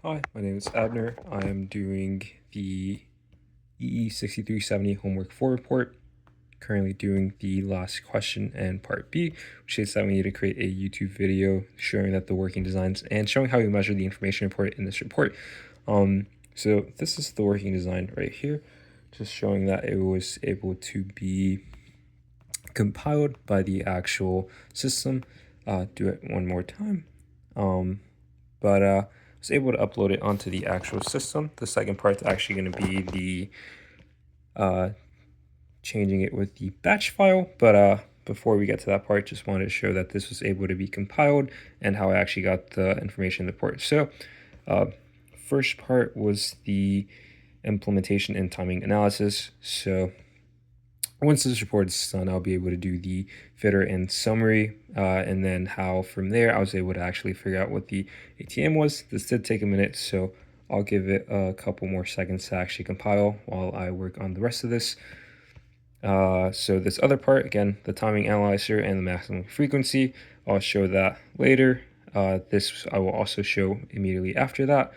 Hi, my name is Abner. I am doing the EE6370 Homework 4 report. Currently doing the last question and part B, which is that we need to create a YouTube video showing that the working designs and showing how we measure the information reported in this report. So this is the working design right here, just showing that it was able to be compiled by the actual system. Do it one more time. I was able to upload it onto the actual system. The second part is actually going to be the changing it with the batch file. But before we get to that part, just wanted to show that this was able to be compiled and how I actually got the information in the port. So first part was the implementation and timing analysis. So once this report is done, I'll be able to do the fitter and summary, and then how from there I was able to actually figure out what the ATM was. This did take a minute, so I'll give it a couple more seconds to actually compile while I work on the rest of this. So this other part, again, the timing analyzer and the maximum frequency, I'll show that later. This I will also show immediately after that.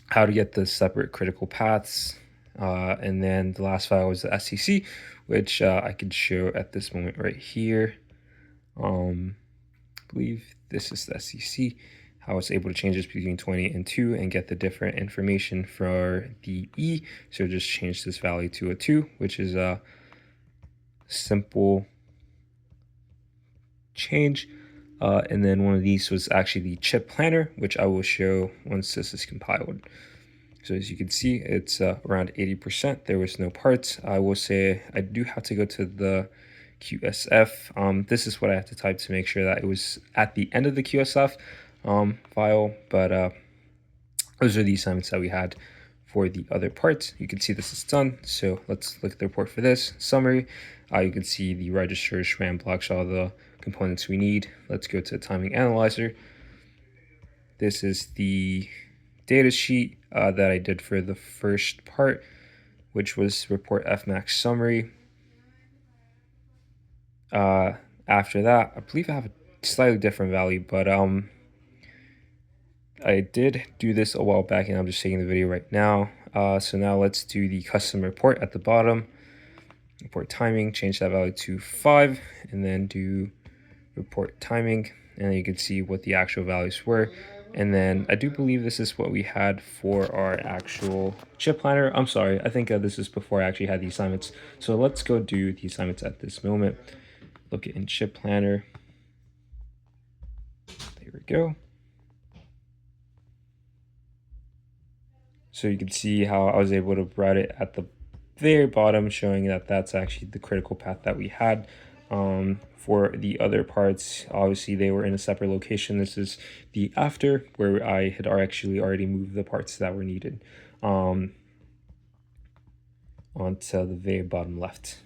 How to get the separate critical paths. And then the last file was the SCC, which I could show at this moment right here. I believe this is the SCC, how it's able to change this between 20 and 2 and get the different information for the E. So just change this value to a 2, which is a simple change. And then one of these was actually the chip planner, which I will show once this is compiled. So as you can see, it's around 80%. There was no parts. I will say I do have to go to the QSF. This is what I have to type to make sure that it was at the end of the QSF file. But those are the assignments that we had for the other parts. You can see this is done. So let's look at the report for this. Summary. You can see the registers, RAM blocks, all the components we need. Let's go to the timing analyzer. This is the data sheet that I did for the first part, which was report Fmax summary. After that, I believe I have a slightly different value, but I did do this a while back and I'm just taking the video right now. So now let's do the custom report at the bottom. Report timing, change that value to 5, and then do report timing, and you can see what the actual values were. And then I do believe this is what we had for our actual chip planner. I'm sorry, I think this is before I actually had the assignments. So let's go do the assignments at this moment. Look in chip planner. There we go. So you can see how I was able to write it at the very bottom, showing that that's actually the critical path that we had. For the other parts, obviously they were in a separate location. This is the after, where I had actually already moved the parts that were needed onto the very bottom left.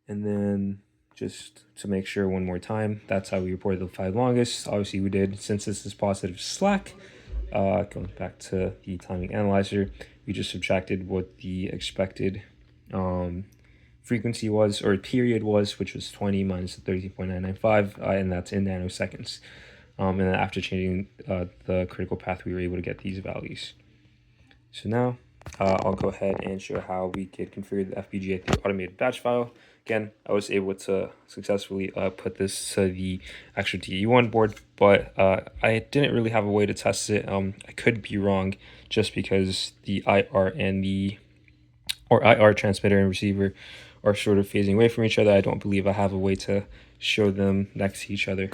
And then just to make sure one more time, that's how we reported the 5 longest. Obviously we did, since this is positive slack, going back to the timing analyzer, we just subtracted what the expected frequency was, or period was, which was 20 minus 13.995, and that's in nanoseconds. And then after changing the critical path, we were able to get these values. So now I'll go ahead and show how we could configure the Fpga through automated batch file. Again, I was able to successfully put this to the actual DE1 board, but I didn't really have a way to test it. I could be wrong, just because the IR and the IR transmitter and receiver are sort of phasing away from each other. I don't believe I have a way to show them next to each other.